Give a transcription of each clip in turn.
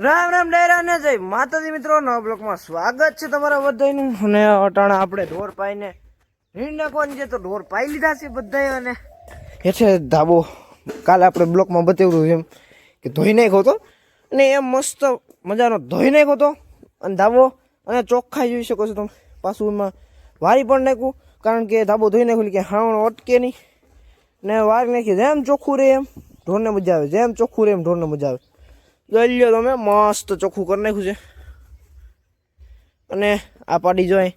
રામ રામ ડાયરા ને જય માતાજી મિત્રો નવા બ્લોકમાં સ્વાગત છે તમારા બધાનું. અને અટાણા આપણે ઢોર પાઈને રીણ નાખવાની છે તો ઢોર પાઈ લીધા છે બધાએ. અને એ છે ધાબો, કાલે આપણે બ્લોકમાં બતાવ્યું એમ કે ધોઈ નાખ્યો હતો અને એમ મસ્ત મજાનો ધોઈ નાખ્યો હતો અને ધાબો. અને ચોખ્ખાઈ જોઈ શકો છો તમે, પાછું એમાં વારી પણ નાખ્યું કારણ કે ધાબો ધોઈ નાખ્યું કે હાવણ અટકે નહીં ને વારી નાખી જેમ ચોખ્ખું રહે એમ ઢોરને મજા આવે, જેમ ચોખ્ખું રહે એમ ઢોરને મજા આવે. જોઈ લો તમે, મસ્ત ચોખ્ખું કરી નાખ્યું છે. અને આ પાડી જોઈ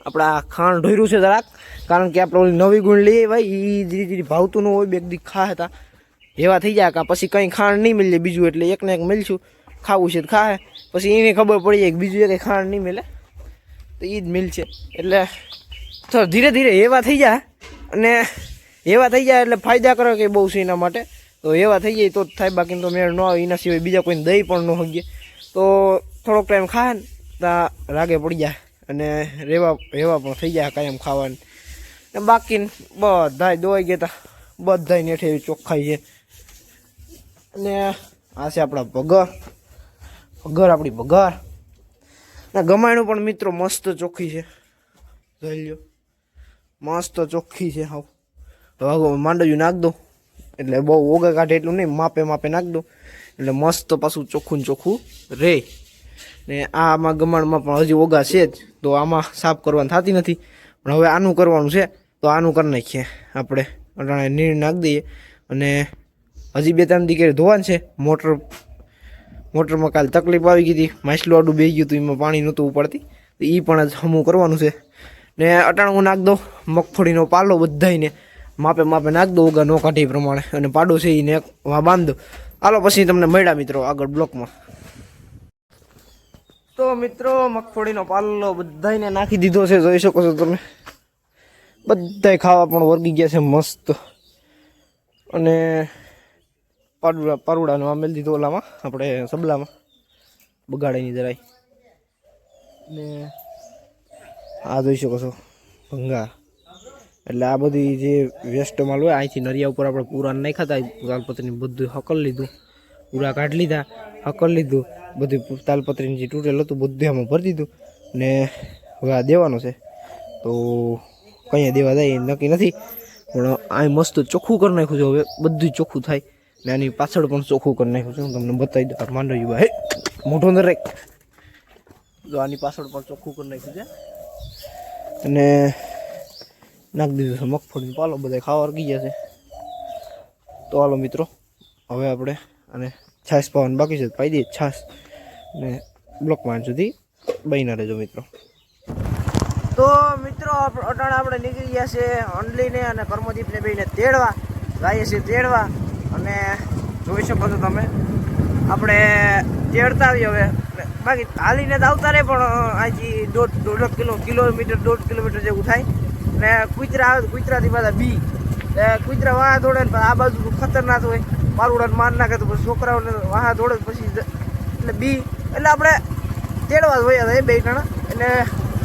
આપણા ખાણ ઢોર્યું છે જરાક, કારણ કે આપણે ઓલી નવી ગુણ લઈએ ભાઈ એ ધીરે ધીરે ભાવતું ન હોય, બે દી ખા હતા એવા થઈ જાય કાં પછી કંઈ ખાણ નહીં મળે બીજું, એટલે એકને એક મળશું ખાવું છે તો ખાય, પછી એને ખબર પડી જાય કે બીજું એક ખાણ નહીં મળે તો એ જ મિલશે. એટલે થોડા ધીરે ધીરે એવા થઈ જાય, અને એવા થઈ જાય એટલે ફાયદા કરે કે બહુ છે એના માટે. તો એવા થઈ જાય તો જ થાય, બાકી તો મેળ ન આવે. એના સિવાય બીજા કોઈને દહીં પણ ન હગીએ તો થોડોક ટાઈમ ખાય ને ત્યાં રાગે પડી જાય અને રેવા પણ થઈ જાય કાયમ ખાવાની. ને બાકી બધાય દોવાઈ ગયા હતા, બધાય નેઠે એવી ચોખ્ખાઈ છે. અને આ છે આપણા ભગર આપણી ભગર. ને ગમાયણું પણ મિત્રો મસ્ત ચોખ્ખી છે, જોઈ લ્યો મસ્ત ચોખ્ખી છે. હાવ હવે માંડવ્યું નાખ દો એટલે બહુ ઓગા કાઢે એટલું નહીં, માપે માપે નાખ દો એટલે મસ્ત પાછું ચોખ્ખું ચોખ્ખું રહે. ને આમાં ગમાણમાં પણ હજી ઓગા છે જ, તો આમાં સાફ કરવાની થતી નથી. પણ હવે આનું કરવાનું છે તો આનું કરી નાખીએ આપણે. અટાણે નીર નાખી દઈએ અને હજી 2-3 દી ધોવાનું છે. મોટરમાં કાલે તકલીફ આવી ગઈ હતી, માછલું આડું બેસી ગયું હતું, એમાં પાણી નહોતું ઉપડતી, તો એ પણ હમું કરવાનું છે. ને અટાણું નાખ દો મગફળીનો પાલો બધાઈને માપે માપે નાખ દો ઓગા નો કાઢી પ્રમાણે, અને પાડો છે એને બાંધ દો. હાલો પછી તમને મળ્યા મિત્રો આગળ બ્લોકમાં. તો મિત્રો મગફળીનો પાલો બધાને નાખી દીધો છે, જોઈ શકો છો તમે. બધાય ખાવા પણ વર્ગી ગયા છે મસ્ત. અને પારુડાનો આમેલ દીધો ઓલામાં આપણે સબલામાં બગાડેની જરાય. ને આ જોઈ શકો છો ભંગા, એટલે આ બધી જે વેસ્ટ માલ હોય અહીંથી નરિયા ઉપર આપણે પૂરા નહીં ખાતા, તાલપત્રીને બધું હકલ લીધું, પૂરા કાઢી લીધા, હકલ લીધું, બધું તાલપત્રીને જે તૂટેલું હતું બધું આમાં ભરી દીધું. ને હવે આ દેવાનું છે, તો કંઈ દેવા જાય એ નક્કી નથી, પણ આ મસ્ત ચોખ્ખું કરી નાખ્યું છે. હવે બધું ચોખ્ખું થાય ને આની પાછળ પણ ચોખ્ખું કરી નાખ્યું છે. હું તમને બતાવી દઉં માંડવ્યું ભાઈ મોઢું અંદર રાખ, જો આની પાછળ પણ ચોખ્ખું કરી નાખ્યું છે. અને નાખી દીધું છે મગફળી પાલો, બધા ખાવા ગઈ ગયા છે. તો હાલો મિત્રો હવે આપણે અને છાશ પાવાનું બાકી છે, પાઈ દઈએ છાશ ને બ્લોકમાં સુધી બહીના રહેજો મિત્રો. તો મિત્રો અટાણે આપણે નીકળી ગયા છે અંડલીને અને કર્મદીપને બેને તેડવા જઈએ છીએ તેડવા. અને જોઈ શકો છો તમે આપણે તેડતા આવીએ હવે. બાકી હાલીને જ આવતા રહે, પણ અહીંથી 1.5 કિલોમીટર જેવું થાય. ને કૂતરા આવે, કૂતરાથી પાછા બી કૂતરા વાહ દોડે ને આ બાજુ ખતરનાક હોય, પારુડાને માર નાખે તો પછી છોકરાઓને વાહ દોડે પછી એટલે બી, એટલે આપણે તેડવા જ હોય એ બે જણા, એટલે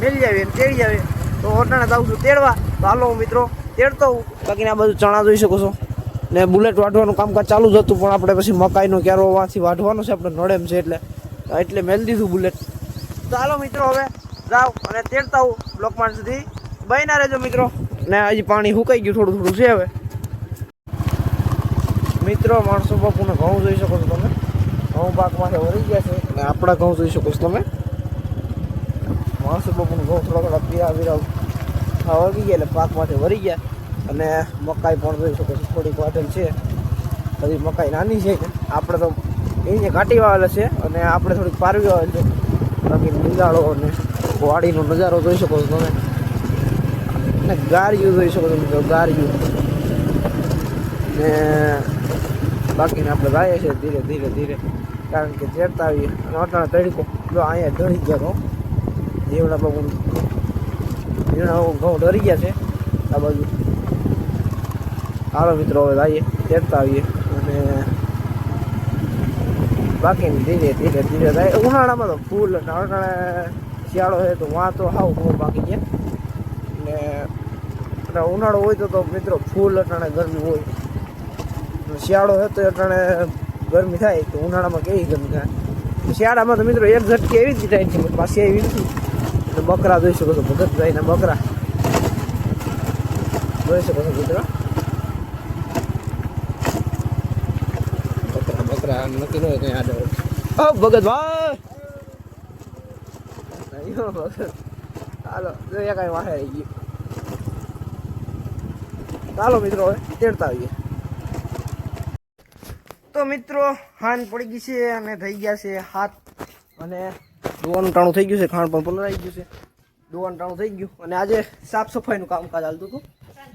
મેળી આવીએ ને તેડી આવીએ. તો હોટાણા જાઉં છું તેડવા, તો હાલો મિત્રો તેડતો હું. બાકીને આ બધું ચણા જોઈ શકો છો. ને બુલેટ વાઢવાનું કામકાજ ચાલુ જ હતું, પણ આપણે પછી મકાઈનો ક્યારો વાંથી વાઢવાનો છે, આપણે નડેમ છે એટલે મેળ દીધું બુલેટ. તો હાલો મિત્રો હવે જાઓ અને તેડતા હું બ્લોકમાં સુધી બહીના રહેજો મિત્રો. ને હજી પાણી સુકાઈ ગયું થોડું થોડું છે હવે મિત્રો. માણસો બાપુને ઘઉં જોઈ શકો છો તમે, ઘઉં પાકમાંથી વળી ગયા છે. અને આપણા ઘઉં જોઈ શકો છો તમે, માણસો બાપુને ઘઉં થોડા પીરા વળગી ગયા એટલે પાકમાંથી વળી ગયા. અને મકાઈ પણ જોઈ શકો છો થોડીક વાટેલ છે, બધી મકાઈ નાની છે. આપણે તો એને ઘાટી વાવેલા છે અને આપણે થોડીક પારવી વાવેલ છે. બાકી લીલાળો અને વાડીનો નજારો જોઈ શકો છો તમે. ને ગારિયું જોઈ શકો છો મિત્રો, ગારિયું. ને બાકીને આપણે ગાઈએ છીએ ધીરે ધીરે ધીરે, કારણ કે ચેડતા આવીએ. અને અટાણા તડકો જો અહીંયા ઢળી ગયા તો જીવડા બહુ ઘઉં ડરી ગયા છે આ બાજુ. હાલો મિત્રો હવે આવીએ ચેડતા આવીએ. અને બાકીને ધીરે ધીરે ધીરે થાય. ઉનાળામાં તો ફૂલ, અટાણે શિયાળો છે તો વાં તો હાવ બહુ બાકી ગયા. ને ઉનાળો હોય તો મિત્રો ફૂલ અટાણે ગરમી હોય, શિયાળો છે તો અટાણે ગરમી થાય તો ઉનાળામાં કેવી ગરમી થાય. શિયાળામાં તો મિત્રો એક ઝટકી એવી જ થાય છે, પાછી એવી નથી. તો બકરા જોઈ શકો છો, ભગતભાઈના બકરા જોઈ શકો છો મિત્રો. બકરા નક્કી ન હોય કઈ આડે. ભગતભાઈ ચાલો જોઈએ કઈ વાહે રહી ગયું. ચાલો મિત્રો હવે તેડતા આવીએ. તો મિત્રો હાન પડી ગઈ છે અને થઈ ગયા છે હાથ, અને દોવાનું ટાણું થઈ ગયું છે, ખાણ પણ પલળાઈ ગયું છે, દોવાનું ટાણું થઈ ગયું. અને આજે સાફ સફાઈનું કામકાજ હાલતું હતું,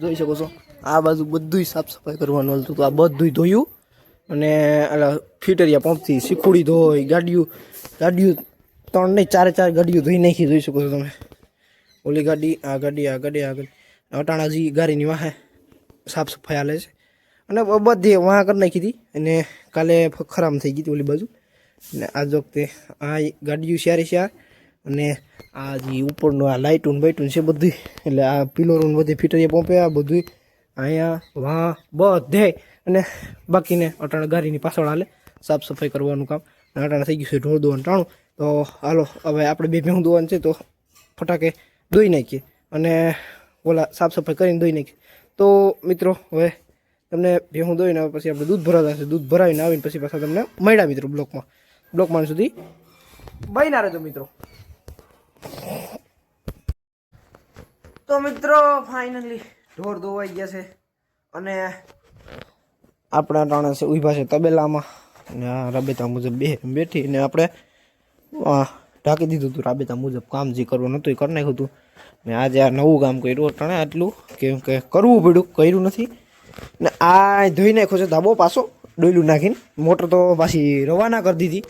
જોઈ શકો છો. આ બાજુ બધું સાફ સફાઈ કરવાનું હાલતું હતું. આ બધું ધોયું અને એટલે ફિટરિયા પંપથી શીખુડી ધોઈ, ગાડીઓ 3 નહીં 4 ગાડીઓ ધોઈ નાખી, જોઈ શકો છો તમે. ઓલી ગાડી, આ ગાડી, આ ગાડી, આ ગાડી. અટાણાજી ગાડીની વાહે સાફ સફાઈ હાલે છે. અને બધી વાહ કરી નાખી હતી, અને કાલે ખરાબ થઈ ગઈ હતી ઓલી બાજુ. અને આજ વખતે આ ગાડીઓ સારી, અને આ જે ઉપરનું આ લાઇટું બાઇટું છે બધું, એટલે આ પિલરોનું બધી ફિટરિયા પંપે આ બધું અહીંયા વાહ બધે. અને બાકીને અટાણા ગાડીની પાછળ હાલે સાફ સફાઈ કરવાનું કામ. અટાણા થઈ ગયું છે ઢોર દોવાનું ટાણું. તો હાલો હવે આપણે 2 ભેહું દોવાનું છે, તો ફટાકે દોઈ નાખીએ અને ઓલા સાફ સફાઈ કરીને દોઈ નાખીએ. તો મિત્રો હવે તમને ભેહું દોઈને પછી આપણે દૂધ ભરાતા છે, દૂધ ભરાવીને આવીને પછી પાછા તમને મળ્યા મિત્રો બ્લોકમાં સુધી બન્યા રહેજો મિત્રો. તો મિત્રો ફાઇનલી ઢોર ધોવાઈ ગયા છે, અને આપણા ટાણે છે ઊભા છે તબેલામાં, અને આ રાબેતા મુજબ બેઠી અને આપણે ઢાંકી દીધું હતું. રાબેતા મુજબ કામ જે કરવાનું હતું એ કરી નાખ્યું હતું. ને આજે આ નવું કામ કર્યું અટાણે, આટલું કેમ કે કરવું પડ્યું, કર્યું નથી. ને આ ધોઈ નાખ્યો છે ધાબો પાછો ડોયલું નાખીને. મોટર તો પાછી રવાના કરી દીધી,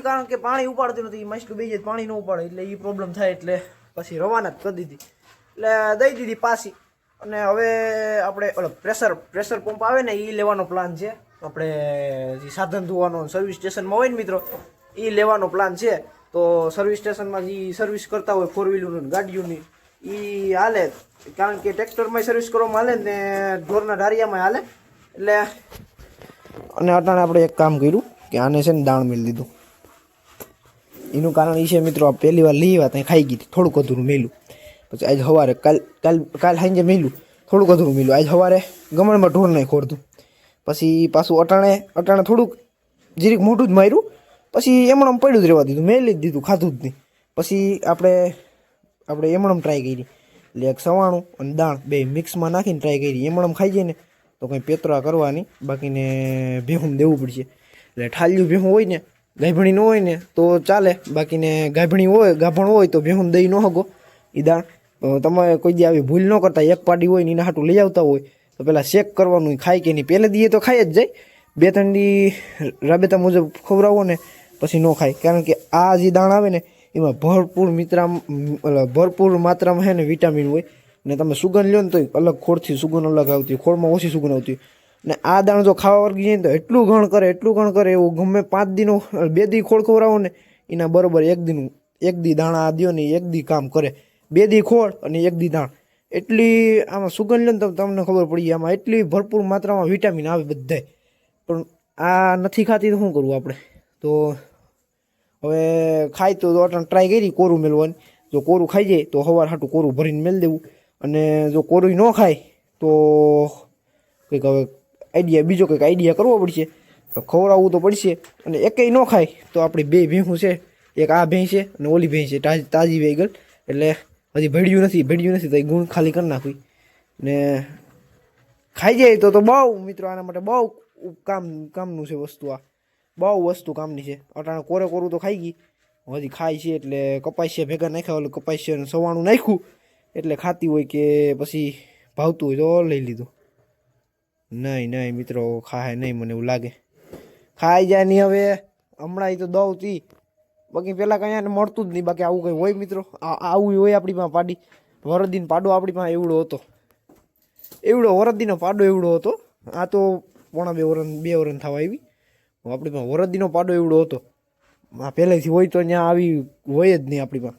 કારણ કે પાણી ઉપાડતું નથી. માછલું બે જાય પાણી ન ઉપાડે એટલે એ પ્રોબ્લેમ થાય, એટલે પછી રવાના જ કરી દીધી, એટલે દઈ દીધી પાછી. અને હવે આપણે પ્રેશર પંપ આવે ને એ લેવાનો પ્લાન છે. આપણે જે સાધન ધોવાનો સર્વિસ સ્ટેશનમાં હોય ને મિત્રો, એ લેવાનો પ્લાન છે. તો સર્વિસ સ્ટેશનમાં જે સર્વિસ કરતા હોય 4 વ્હીલરની ગાડીઓની એ હાલે, કારણ કે ટ્રેક્ટરમાં સર્વિસ કરવામાં હાલે ને ઢોરના ઢારિયામાં હાલે. એટલે અને અટાણે આપણે એક કામ કર્યું કે આને છે ને દાણ મેળ દીધું. એનું કારણ એ છે મિત્રો, આ પહેલી વાર લઈ આવ્યા ત્યાં ખાઈ ગઈ હતી, થોડુંક અધૂરું મેલું. પછી આજ સવારે કાલ સાંજે મેલું, થોડુંક અધૂરું મેલું. આજ સવારે ગમણમાં ઢોર નહીં ખોરતું. પછી પાછું અટાણે થોડુંક જીરીક મોઢું જ માર્યું, પછી એમણમ પડ્યું જ રહેવા દીધું, મેલી જ દીધું, ખાધું જ નહીં. પછી આપણે એમણમ ટ્રાય કરી, એટલે એક સવાણું અને દાણ બે મિક્સમાં નાખીને ટ્રાય કરી. એમણમ ખાઈ જાય ને તો કંઈ પેતરા કરવાની, બાકીને ભેહું દેવું પડશે. એટલે ઠાલ્યું ભેહું હોય ને, ગાભણી ન હોય ને તો ચાલે, બાકીને ગાભણ હોય તો ભેહું દઈ ન હગો એ દાણ. તમે કોઈ દી આવી ભૂલ ન કરતા, એક પાડી હોય ને એના હાટું લઈ આવતા હોય તો પહેલાં ચેક કરવાનું ખાય કે નહીં. પહેલે દીએ તો ખાઈ જ જાય, 2-3 દી રાબેતા મુજબ ખવડાવો ને પછી ન ખાય. કારણ કે આ જે દાણ આવે ને એમાં ભરપૂર માત્રામાં છે ને વિટામિન હોય. ને તમે સુગંધ લ્યો ને તો અલગ ખોળથી સુગંધ અલગ આવતી હોય, ખોળમાં ઓછી સુગંધ આવતી હોય. ને આ દાણ જો ખાવા વર્ગી જાય ને તો એટલું ઘણ કરે એવું ગમે 5 દીનો 2 દી ખોળ ખવડાવો ને એના બરોબર 1 દી દાણા આ દ્યો ને 1 દી કામ કરે. 2 દી ખોળ અને 1 દી દાણ, એટલી આમાં સુગંધ લ્યો ને તમને ખબર પડી આમાં એટલી ભરપૂર માત્રામાં વિટામિન આવે બધાય. પણ આ નથી ખાતી તો શું કરવું આપણે? તો હવે ખાય તો ટ્રાય કરી કોરું મેળવાની. જો કોરું ખાઈ જાય તો સવાર હાટું કોરું ભરીને મેળ દેવું, અને જો કોરું ન ખાય તો કંઈક હવે બીજો કંઈક આઈડિયા કરવો પડશે. તો ખવડાવવું તો પડશે. અને એકેય ન ખાય તો આપણી 2 ભેંસું છે, એક આ ભેંસ છે અને ઓલી ભેંસ છે તાજી વેગલ, એટલે હજી ભેળ્યું નથી તો એ ગુણ ખાલી કરી નાખવી. ને ખાઈ જાય તો બહુ મિત્રો, આના માટે બહુ કામનું છે વસ્તુ. આ બહુ વસ્તુ કામની છે. અટાણે કોરું તો ખાઈ ગઈ, હજી ખાય છે એટલે કપાસિયા ભેગા નાખ્યા, ઓલું કપાસિયાનું સવાણું નાખ્યું એટલે ખાતી હોય કે પછી ભાવતું હોય તો લઈ લીધું. નહીં મિત્રો ખાય નહીં, મને એવું લાગે ખાઈ જાય નહીં. હવે હમણાં તો દઉં તી, બાકી પહેલાં કંઈ મળતું જ નહીં. બાકી આવું કંઈ હોય મિત્રો, આવું હોય આપણી પાસે પાડી વરદીનો પાડો આપણી પાસે વરદીનો પાડો એવડો હતો. આ તો 2 વરન થવા આવી. આપણી પાસે વરદીનો પાડો એવડો હતો. આ પહેલેથી હોય તો ત્યાં આવી હોય જ નહીં આપણી પાસે.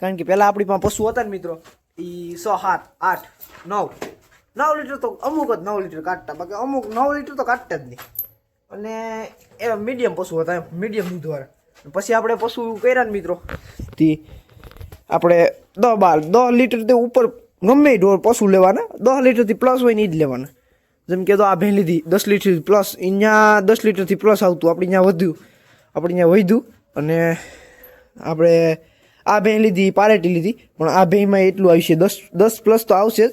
કારણ કે પહેલાં આપણી પાસે પશુ હતા ને મિત્રો, એ 6, 7, 8, 9 9 લીટર તો અમુક જ 9 લીટર કાઢતા, બાકી અમુક 9 લીટર તો કાઢતા જ નહીં. અને એ મીડિયમ પશુ હતા, મીડિયમ દૂધવાળા. પછી આપણે પશુ કર્યા ને મિત્રો, તે આપણે 10 લીટર તે ઉપર ગમે એ ઢોર પશુ લેવાના, 10 લીટરથી પ્લસ હોય ને એ જ લેવાના. જેમ કે તો આ ભેં લીધી 10 લીટરથી પ્લસ, અહીંયા 10 લીટરથી પ્લસ આવતું, આપણે અહીંયા વધ્યું. અને આપણે આ ભેં લીધી, પારેટી લીધી, પણ આ ભેંમાં એટલું આવશે 10 પ્લસ તો આવશે જ.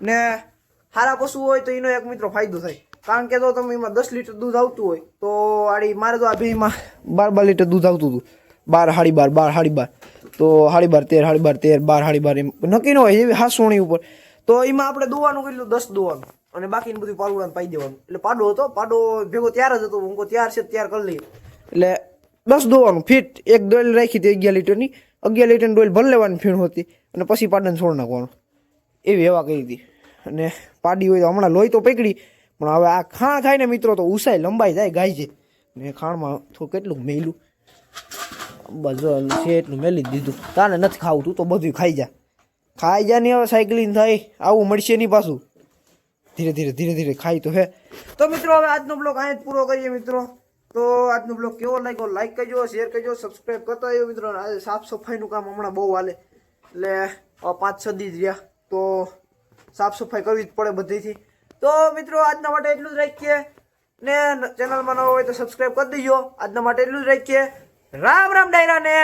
ને સારા પશુ હોય તો એનો એક મિત્રો ફાયદો થાય, કારણ કે જો તમે એમાં 10 લીટર દૂધ આવતું હોય તો મારે તો આ ભેંમાં 12 લીટર દૂધ આવતું હતું, 12 12 તો 12 13 12 એમ નક્કી ન હોય, એવી હાસોણી ઉપર. તો એમાં આપણે દોવાનું કેટલું 10 દોવાનું, અને બાકીનું બધું પાડુડાને પાઈ દેવાનું. એટલે પાડો ભેગો તૈયાર જ હતો, હું તૈયાર છે તૈયાર કરી લઈએ. એટલે 10 દોવાનું ફીટ, એક ડોલ રાખી હતી 11 લીટરની, 11 લીટરની ડોલ ભરી લેવાની ફીણ હતી, અને પછી પાડાને છોડ નાખવાનું. એવી એવા કરી હતી. અને પાડી હોય તો હમણાં લોહી તો પકડી, પણ હવે આ ખાણ ખાય ને મિત્રો તો ઉસાય લંબાઈ જાય ગાય છે. ને ખાણમાં તો કેટલું મેલું બસ છે, એટલું મેલી જ દીધું. તાને નથી ખાવું, તું તો બધું ખાઈ જા નહીં. હવે સાયકલિંગ થાય આવું મળશે નહીં પાછું. ધીરે ધીરે ખાઈ તો હે. તો મિત્રો હવે આજનો બ્લોગ અહીંયા જ પૂરો કરીએ મિત્રો. તો આજનો બ્લોગ કેવો લાગ્યો લાઈક કરજો, શેર કરજો, સબસ્ક્રાઈબ કરતા આવ્યો મિત્રો. આજે સાફ સફાઈનું કામ હમણાં બહુ હાલે, એટલે 5-6 દી જ રહ્યા, તો સાફ સફાઈ કરવી જ પડે બધીથી. તો મિત્રો આજના માટે એટલું જ રાખીએ, ને ચેનલમાં ન હોય તો સબસ્ક્રાઈબ કરી દેજો. આજના માટે એટલું જ રાખીએ. રામ રામ ડાયરા ને.